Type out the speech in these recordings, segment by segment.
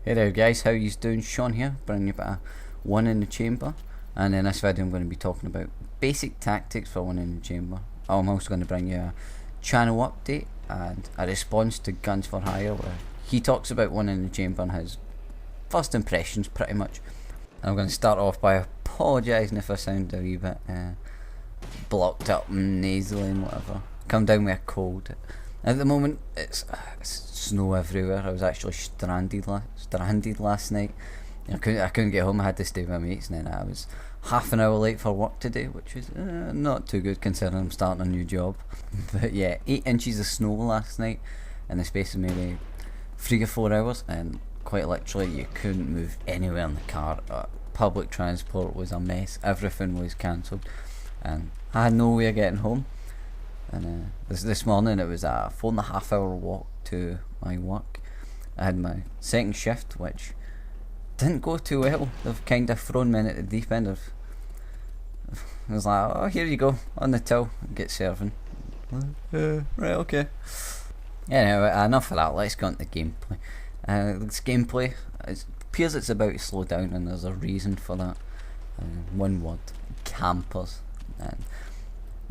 Hey there guys, how you doing? Sean here, bringing you about One in the Chamber. And in this video I'm going to be talking about basic tactics for One in the Chamber. I'm also going to bring you a channel update and a response to Guns for Hire, where he talks about One in the Chamber and his first impressions pretty much. I'm going to start off by apologising if I sound a wee bit blocked up and nasally and whatever. Come down with a cold. At the moment it's snow everywhere. I was actually stranded last night. I couldn't get home. I had to stay with my mates, and then I was half an hour late for work today, which is not too good considering I'm starting a new job. But yeah, 8 inches of snow last night in the space of maybe 3 or 4 hours, and quite literally you couldn't move anywhere in the car. Public transport was a mess. Everything was cancelled, and I had no way of getting home. And this morning it was a 4.5 hour walk to my work. I had my second shift, which didn't go too well. They've kind of thrown me in at the deep end of. I was like, oh, here you go, on the till, get serving. Right, okay. Anyway, enough of that. Let's go on to gameplay. This gameplay, it appears it's about to slow down, and there's a reason for that. One word: campers. And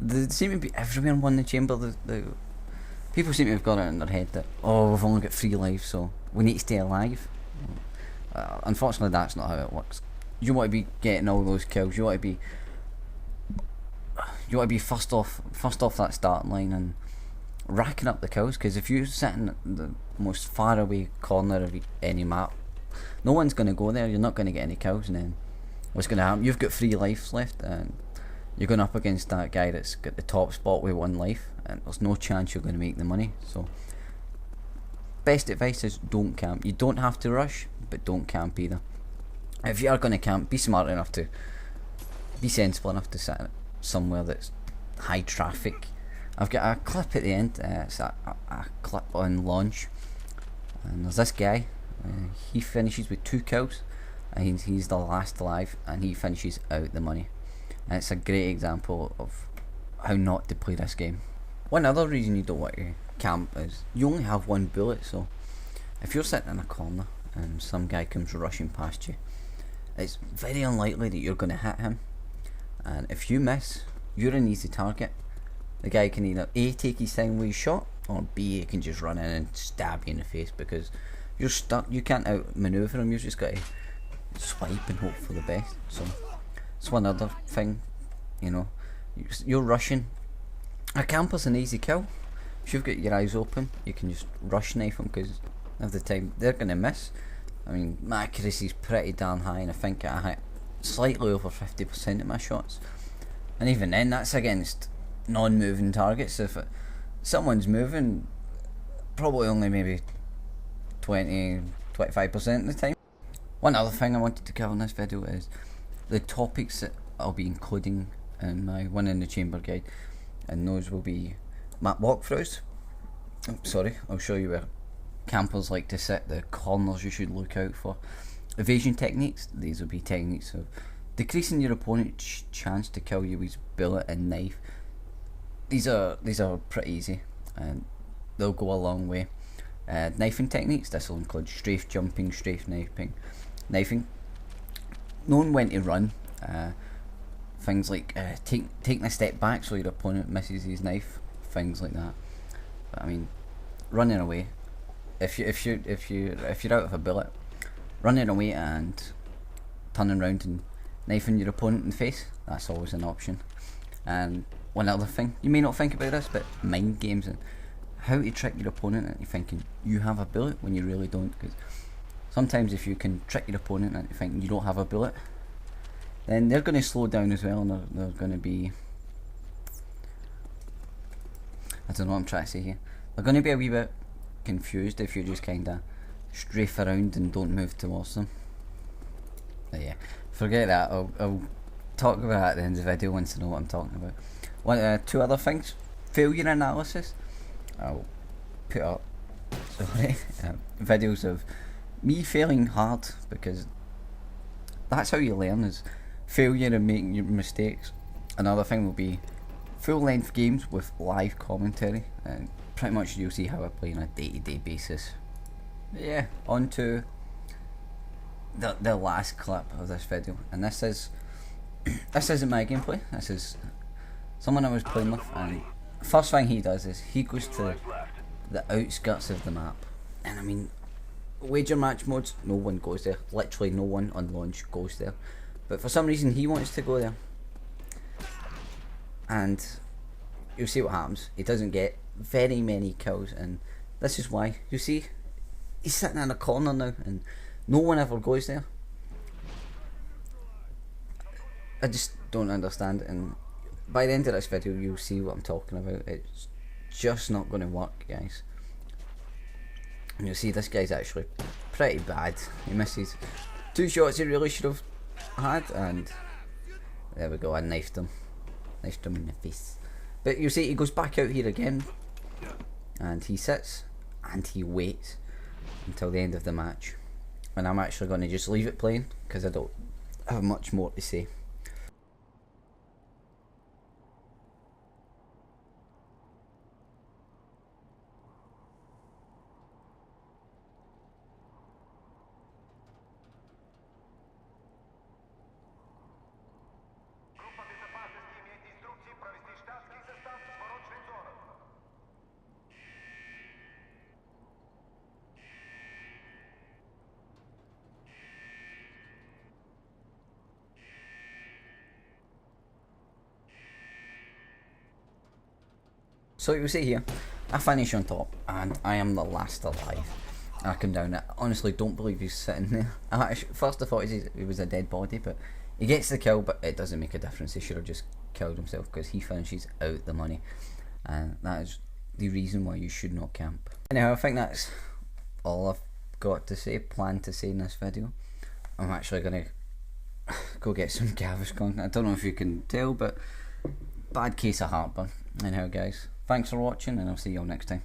they seem to be everywhere in One in the Chamber. The people seem to have got it in their head that, oh, we've only got 3 lives, so we need to stay alive. Unfortunately, that's not how it works. You want to be getting all those kills. You want to be first off that starting line and racking up the kills. Because if you sit in the most far away corner of any map, no one's going to go there. You're not going to get any kills, and then what's going to happen? You've got 3 lives left, and you're going up against that guy that's got the top spot with 1 life, and there's no chance you're going to make the money. So best advice is don't camp. You don't have to rush, but don't camp either. If you are going to camp, be smart enough to be sensible enough to sit somewhere that's high traffic. I've got a clip at the end. It's a clip on launch, and there's this guy. He finishes with 2 kills, and he's the last alive, and he finishes out the money. And it's a great example of how not to play this game. One other reason you don't want to camp is you only have 1 bullet, so if you're sitting in a corner and some guy comes rushing past you, it's very unlikely that you're going to hit him. And if you miss, you're an easy target. The guy can either A, take his time with his shot, or B, he can just run in and stab you in the face, because you're stuck. You can't outmaneuver him. You've just got to swipe and hope for the best. So it's one other thing, you know. You're rushing. A camper's an easy kill. If you've got your eyes open, you can just rush knife them, because of the time they're going to miss. I mean, my accuracy's pretty darn high, and I think I hit slightly over 50% of my shots. And even then, that's against non-moving targets. If someone's moving, probably only maybe 20-25% of the time. One other thing I wanted to cover in this video is the topics that I'll be including in my One in the Chamber guide, and those will be map walkthroughs. I'll show you where campers like to sit, the corners you should look out for. Evasion techniques, these will be techniques of decreasing your opponent's chance to kill you with bullet and knife. These are pretty easy, and they'll go a long way. Knifing techniques, this will include strafe jumping, strafe knifing, knowing when to run, things like taking a step back so your opponent misses his knife, things like that. But I mean, running away, if you're out of a bullet, running away and turning around and knifing your opponent in the face, that's always an option. And one other thing, you may not think about this, but mind games and how to trick your opponent into thinking you have a bullet when you really don't. Because sometimes if you can trick your opponent into thinking you don't have a bullet, then they're going to slow down as well, and they're going to be, I don't know what I'm trying to say here, they're going to be a wee bit confused if you just kind of strafe around and don't move towards them. But yeah, forget that. I'll talk about that at the end of the video once I know what I'm talking about. 2 other things: failure analysis. I'll put up videos of me failing hard, because that's how you learn, is failure and making your mistakes. Another thing will be full length games with live commentary, and pretty much you'll see how I play on a day-to-day basis. Yeah, on to the last clip of this video, and this isn't my gameplay. This is someone I was playing with, and first thing he does is he goes to the outskirts of the map, and I mean, wager match modes, no one goes there. Literally no one on launch goes there, but for some reason he wants to go there, and you'll see what happens. He doesn't get very many kills, and this is why. You see, he's sitting in a corner now, and no one ever goes there. I just don't understand, and by the end of this video you'll see what I'm talking about. It's just not going to work, guys. And you'll see this guy's actually pretty bad. He misses 2 shots he really should have had, and there we go, I knifed him in the face. But you see he goes back out here again, and he sits and he waits until the end of the match, and I'm actually going to just leave it playing because I don't have much more to say. So you see here, I finish on top, and I am the last alive. I come down, I honestly don't believe he's sitting there. First I thought he was a dead body, but he gets the kill, but it doesn't make a difference. He should have just killed himself because he finishes out the money, and that is the reason why you should not camp. Anyhow, I think that's all I've got to say, plan to say in this video. I'm actually going to go get some Gaviscon. I don't know if you can tell, but bad case of heartburn. Anyhow guys, thanks for watching, and I'll see you all next time.